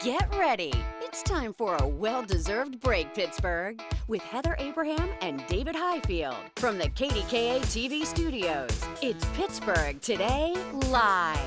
Get ready. It's time for a well-deserved break, Pittsburgh, with Heather Abraham and David Highfield from the KDKA TV studios. It's Pittsburgh Today Live.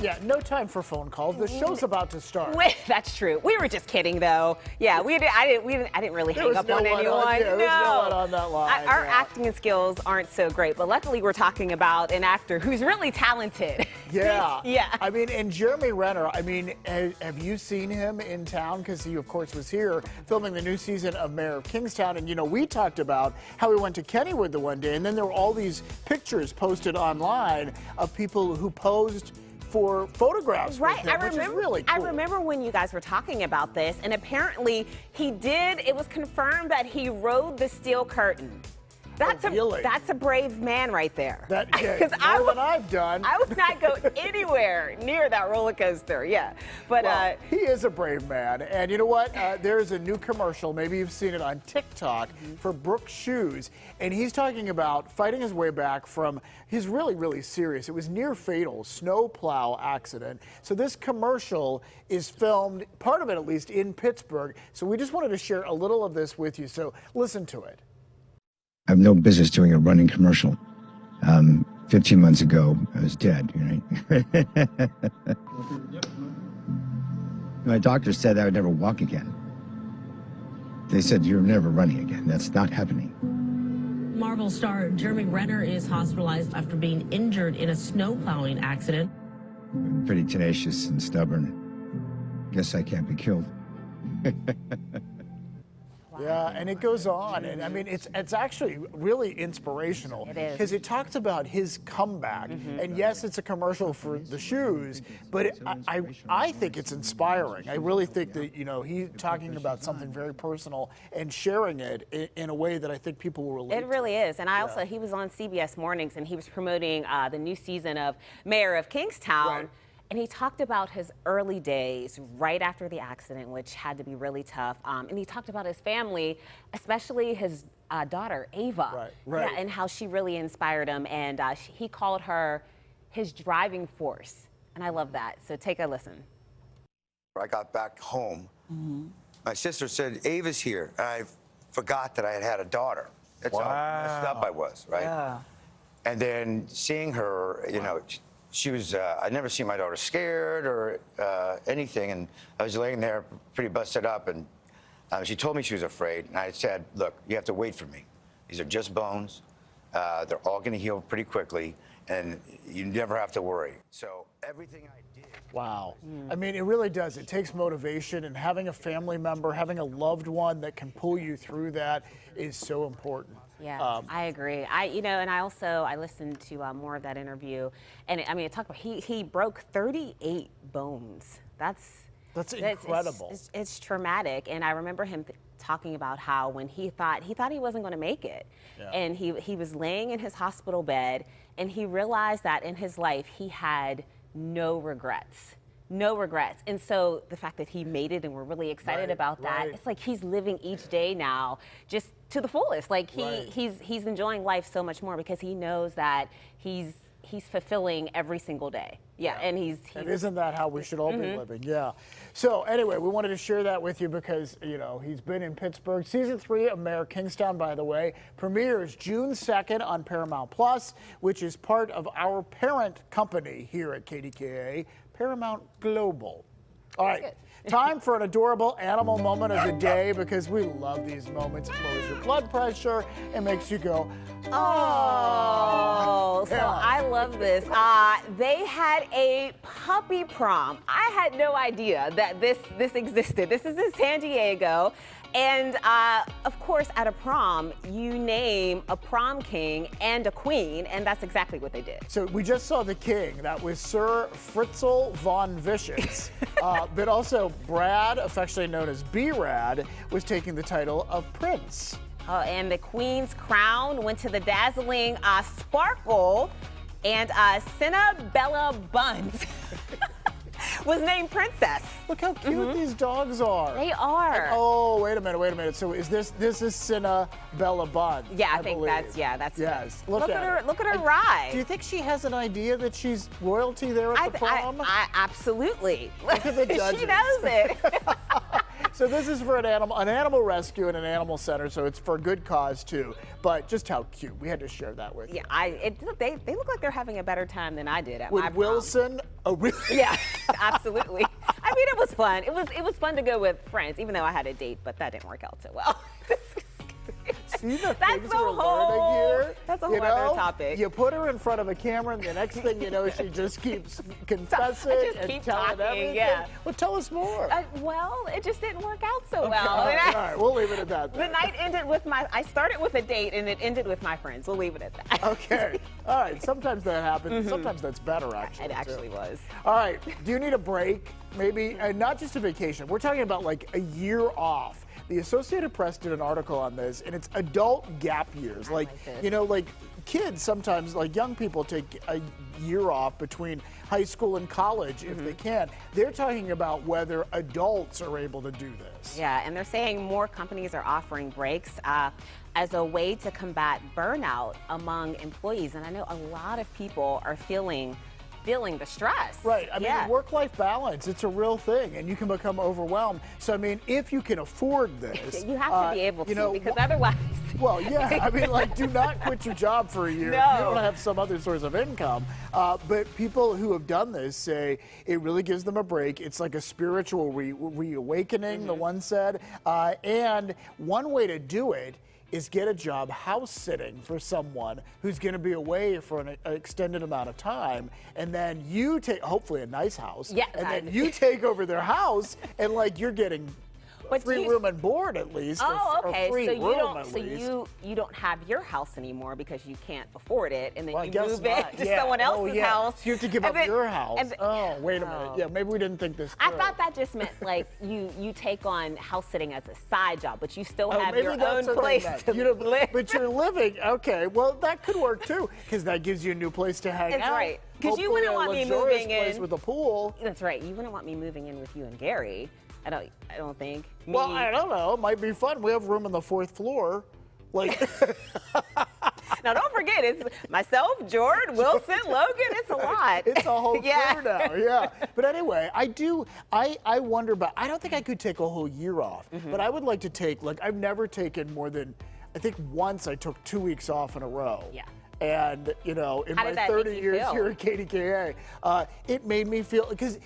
Yeah, no time for phone calls. The show's about to start. Wait, that's true. We were just kidding, though. Yeah, I didn't really hang up on anyone. There was no one on that line. Our acting skills aren't so great, but luckily we're talking about an actor who's really talented. Yeah. Yeah. I mean, and Jeremy Renner, I mean, have you seen him in town? Because he, of course, was here filming the new season of Mayor of Kingstown. And, you know, we talked about how he went to Kennywood the one day, and then there were all these pictures posted online of people who posed for photographs with him, which is really cool. I remember when you guys were talking about this, and apparently it was confirmed that he rode the steel curtain. That's a brave man right there. More than I've done. I would not go anywhere near that roller coaster. Yeah, but he is a brave man, and you know what? There's a new commercial. Maybe you've seen it on TikTok for Brooks Shoes, and he's talking about fighting his way back from his really serious. It was near fatal snowplow accident. So this commercial is filmed, part of it at least, in Pittsburgh. So we just wanted to share a little of this with you. So listen to it. I have no business doing a running commercial. 15 months ago, I was dead, right? My doctor said I would never walk again. They said, you're never running again. That's not happening. Marvel star Jeremy Renner is hospitalized after being injured in a snowplowing accident. I'm pretty tenacious and stubborn. Guess I can't be killed. Yeah, and it goes on, and I mean, it's actually really inspirational. It is. Because it talks about his comeback, and yes, it's a commercial for the shoes, but I think it's inspiring. I really think that, you know, he's talking about something very personal and sharing it in a way that I think people will relate It really is. And he was on CBS Mornings, and he was promoting the new season of Mayor of Kingstown. Right. And he talked about his early days right after the accident, which had to be really tough. And he talked about his family, especially his daughter, Ava. Right. Yeah, and how she really inspired him. And he called her his driving force. And I love that. So take a listen. I got back home. My sister said, Ava's here. And I forgot that I had a daughter. That's how messed up I was, right? Yeah. And then seeing her, you know, she was, I'd never seen my daughter scared or anything, and I was laying there pretty busted up, and she told me she was afraid, and I said, look, you have to wait for me. These are just bones. They're all going to heal pretty quickly, and you never have to worry. So everything I did. Wow. I mean, it really does. It takes motivation, and having a family member, having a loved one that can pull you through that is so important. Yeah, I agree. I listened to more of that interview, and it talked about he broke 38 bones. That's incredible. It's traumatic, and I remember him talking about how when he thought he wasn't going to make it, and he was laying in his hospital bed, and he realized that in his life he had no regrets. No regrets. And so the fact that he made it and we're really excited about that, it's like he's living each day now just to the fullest. Like he's enjoying life so much more because he knows that he's fulfilling every single day. Yeah, and and isn't that how we should all be living? Yeah. So anyway, we wanted to share that with you because, you know, he's been in Pittsburgh. Season 3 of Mayor Kingstown, by the way, premieres June 2nd on Paramount Plus, which is part of our parent company here at KDKA, Paramount Global. All right, time for an adorable animal moment of the day because we love these moments. It lowers your blood pressure and makes you go, oh. So I love this. They had a puppy prom. I had no idea that this existed. This is in San Diego. And of course, at a prom, you name a prom king and a queen, and that's exactly what they did. So we just saw the king. That was Sir Fritzl von Vicious. But also Brad, affectionately known as B-Rad, was taking the title of Prince. And the queen's crown went to the dazzling Sparkle and Cinnabella Buns. was named Princess. Look how cute these dogs are. They are. And, oh, wait a minute. So is this is Cinnabella Bun? Yeah, I think believe. that's yes. Look at her. Look at her And ride. Do you think she has an idea that she's royalty there at the prom? I absolutely. Look at the judges. She knows it. So this is for an animal rescue and an animal center, so it's for a good cause too. But just how cute. We had to share that with you. Yeah, they look like they're having a better time than I did at my With prom. Wilson, Yeah, absolutely. I mean, it was fun. It was fun to go with friends, even though I had a date, but that didn't work out so well. See the That's things a we're whole- learning here? that's a whole other topic. You put her in front of a camera, and the next thing you know, she just keeps confessing just and keep telling talking, everything. yeah. Well, tell us more. Well, it just didn't work out so Okay, well. all right, we'll leave it at that. The then. night ended with I started with a date and it ended with my friends. We'll leave it at that. Okay. All right. Sometimes that happens. Sometimes that's better, actually. It actually too. was. All right. Do you need a break? Maybe not just a vacation. We're talking about like a year off. The Associated Press did an article on this, and it's adult gap years. Like this. you know, like kids sometimes, like young people, take a year off between high school and college if they can. They're talking about whether adults are able to do this. Yeah, and they're saying more companies are offering breaks as a way to combat burnout among employees. And I know a lot of people are feeling the stress. Right. I mean, yeah. work-life balance, it's a real thing, and you can become overwhelmed. So, I mean, if you can afford this. You have to be able to, you know, because otherwise. Well, yeah. I mean, like, do not quit your job for a year No. if you don't have some other source of income. But people who have done this say it really gives them a break. It's like a spiritual reawakening, the one said. And one way to do it is get a job house sitting for someone who's going to be away for an extended amount of time, and then you take, hopefully a nice house, Yeah, and then you take over their house, and like you're getting free room and board at least. Oh, okay. Or free so you room don't. at So least. you don't have your house anymore because you can't afford it, and then Well, I you guess move not. it to Yeah. someone else's Oh, yeah. house. So you have to give And up then- your house. and then- Oh, wait a minute. Yeah, maybe we didn't think this I through. thought that just meant like you take on house sitting as a side job, but you still Oh, have maybe your that's own what they place meant. to You don't- live. But you're living. Okay, well that could work too, because that gives you a new place to hang That's out. right. 'Cause you Hopefully wouldn't a want me luxurious moving place in- with a pool. That's right. You wouldn't want me moving in with you and Gary. I don't think. Well, I don't know. It might be fun. We have room on the 4th floor. Like, Now don't forget, it's myself, Jordan, Wilson, Logan. It's a lot. it's a whole Yeah. crew now. Yeah. But anyway, I wonder about. I don't think I could take a whole year off, but I would like to take. Like, I've never taken more than. I think once I took 2 weeks off in a row. Yeah. And, you know, in How my did that 30 make you years feel? here at KDKA, it made me feel, because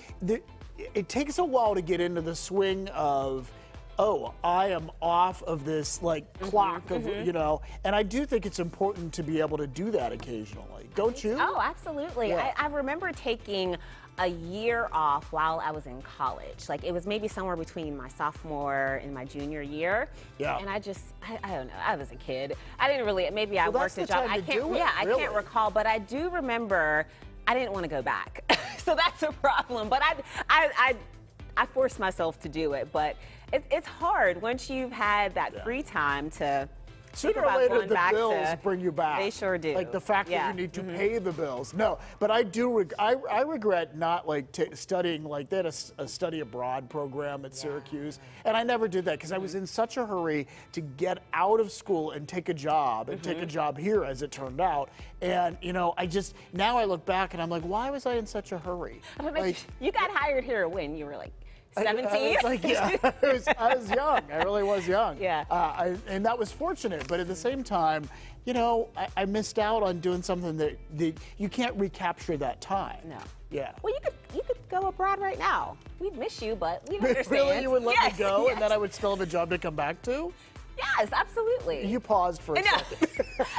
it takes a while to get into the swing of, oh, I am off of this, like, clock of, you know, and I do think it's important to be able to do that occasionally. Don't you? Oh, absolutely. Yeah. I remember taking a year off while I was in college. Like, it was maybe somewhere between my sophomore and my junior year. Yeah. And I don't know. I was a kid. I didn't really, maybe I Well, worked that's a the job. time I to can't, do it, yeah, I really. can't recall, but I do remember I didn't want to go back. So that's a problem. But I forced myself to do it. But it's hard once you've had that free time to. Sooner think or about later, going the back bills to- bring you back. They sure do. Like the fact Yeah. that you need to pay the bills. No, but I do. I regret not like studying. Like they had a study abroad program at Syracuse, and I never did that because I was in such a hurry to get out of school and take a job and take a job here, as it turned out. And you know, now I look back and I'm like, why was I in such a hurry? I don't know, Like, you got hired here when you were like I 17. was like, yeah, I was young. I really was young. Yeah. And that was fortunate. But at the same time, you know, I missed out on doing something that you can't recapture that time. No. Yeah. Well, you could go abroad right now. We'd miss you, but we understand. Really, you would let Yes, me go, yes. and then I would still have a job to come back to? Yes, absolutely. You paused for a No. second.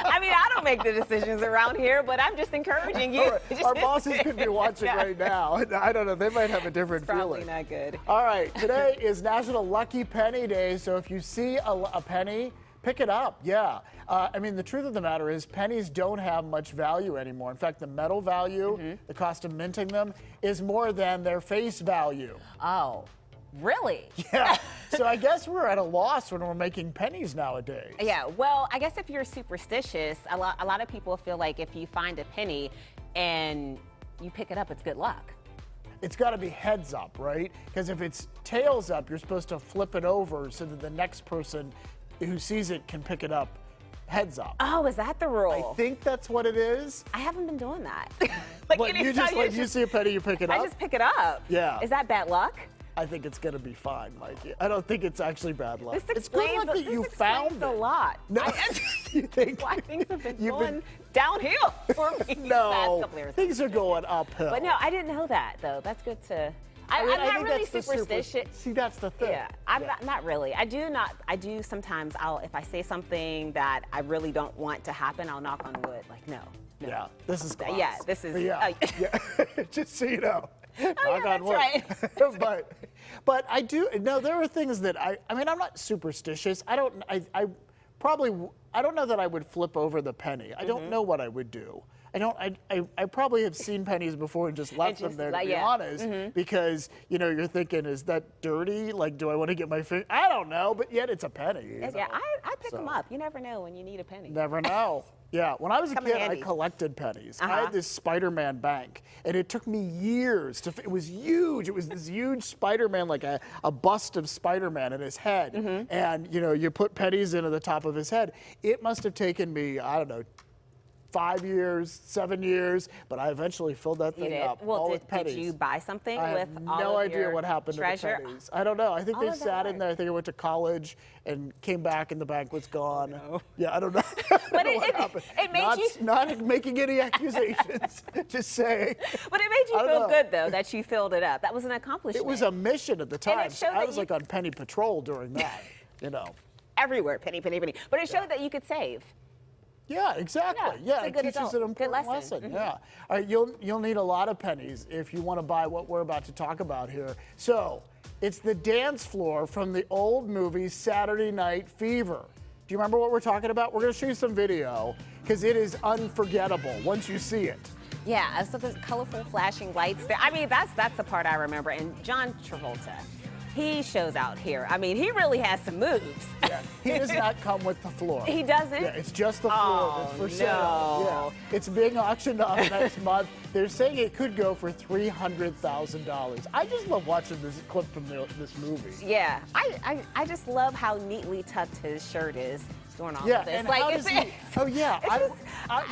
I mean, I don't make the decisions around here, but I'm just encouraging you. All right. Our bosses could be watching Yeah. right now. I don't know. They might have a different Probably feeling. not good. All right. Today is National Lucky Penny Day, so if you see a penny, pick it up. Yeah. I mean, the truth of the matter is pennies don't have much value anymore. In fact, the metal value, the cost of minting them, is more than their face value. Oh, really? Yeah. So I guess we're at a loss when we're making pennies nowadays. Yeah, well, I guess if you're superstitious, a lot of people feel like if you find a penny and you pick it up, it's good luck. it's got to be heads up, right? Because if it's tails up, you're supposed to flip it over so that the next person who sees it can pick it up heads up. Oh, is that the rule? I think that's what it is. I haven't been doing that. Like you see a penny, you pick it up? I just pick it up. Yeah. Is that bad luck? I think it's going to be fine, Mikey. I don't think it's actually bad luck. This It's good explains, luck that you found it. a lot. No, you think? Why things have been You've going downhill for me the past No, couple years. things are going uphill. But no, I didn't know that though. That's good to. I mean, I'm I not think really that's the superstitious. See, that's the thing. Yeah, I'm not really. I do sometimes. If I say something that I really don't want to happen, I'll knock on wood. Like no. Yeah, this is class. Yeah, this is. Yeah, just so you know. Knock on that's wood. right. but I do. No, there are things that I mean, I'm not superstitious. I don't know that I would flip over the penny. I don't know what I would do. I probably have seen pennies before and just left them there, to be honest, because, you're thinking, is that dirty? Like, do I want to get my finger? I don't know, but yet it's a penny. Yeah, I pick them up. You never know when you need a penny. Never know. Yeah, when I was a Come in kid, I handy. collected pennies. I had this Spider-Man bank, and it took me years to. It was huge. It was this huge Spider-Man, like a bust of Spider-Man in his head, and you put pennies into the top of his head. It must have taken me, I don't know, 5 years, 7 years, but I eventually filled that thing up. Well, all with pennies. did you buy something I with have all no of idea your what happened treasure? to the pennies. I don't know. I think All they of that sat in work. there. I think I went to college and came back and the bank was gone. No. Yeah, I don't know. But what happened. it made you. Not making any accusations. Just saying. But it made you I don't feel know. good though that you filled it up. That was an accomplishment. It was a mission at the time. it showed I that was you- like on penny patrol during that. everywhere, penny. But it showed that you could save. Yeah, exactly. Yeah, Yeah, it's a it good teaches adult. an Good important lesson. lesson. Yeah. All right, you'll need a lot of pennies if you want to buy what we're about to talk about here. So, it's the dance floor from the old movie Saturday Night Fever. Do you remember what we're talking about? We're going to show you some video because it is unforgettable once you see it. Yeah, so there's colorful flashing lights there. I mean, that's the part I remember. And John Travolta, he shows out here. I mean, he really has some moves. Yeah, he does not come with the floor. He doesn't? Yeah, it's just the floor Oh, that's for no. sale. Yeah, it's being auctioned off next month. They're saying it could go for $300,000. I just love watching this clip from this movie. Yeah, I just love how neatly tucked his shirt is during all Yeah, of this. and Like, how it's, does he? Oh yeah, it's just-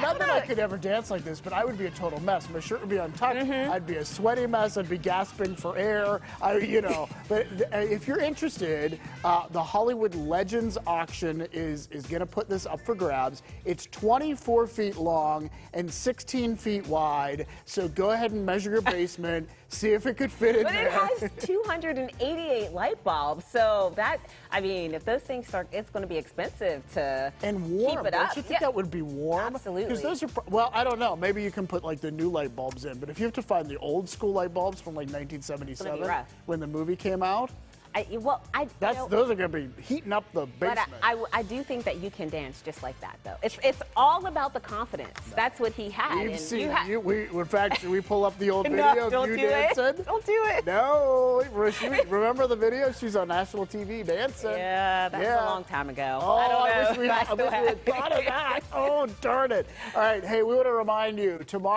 not that know. I could ever dance like this, but I would be a total mess. My shirt would be untucked. I'd be a sweaty mess. I'd be gasping for air. But if you're interested, the Hollywood Legends auction is going to put this up for grabs. It's 24 feet long and 16 feet wide. So go ahead and measure your basement, see if it could fit in But there. it has 288 light bulbs, so if those things start, it's going to be expensive to And warm. keep it Don't up. you think Yeah. that would be warm? Absolutely. Because those are, well, I don't know. Maybe you can put like the new light bulbs in, but if you have to find the old school light bulbs from like 1977 rough. when the movie came out, those are going to be heating up the But basement. I do think that you can dance just like that, though. It's all about the confidence. That's what he had. We've and seen you. In fact, should we pull up the old No, video of don't you do it. dancing? Don't do it. No. Remember the video? She's on national TV dancing. Yeah, that was a long time ago. Oh, I don't know. I wish we if I had still have thought of that. Oh, darn it. All right. Hey, we want to remind you tomorrow.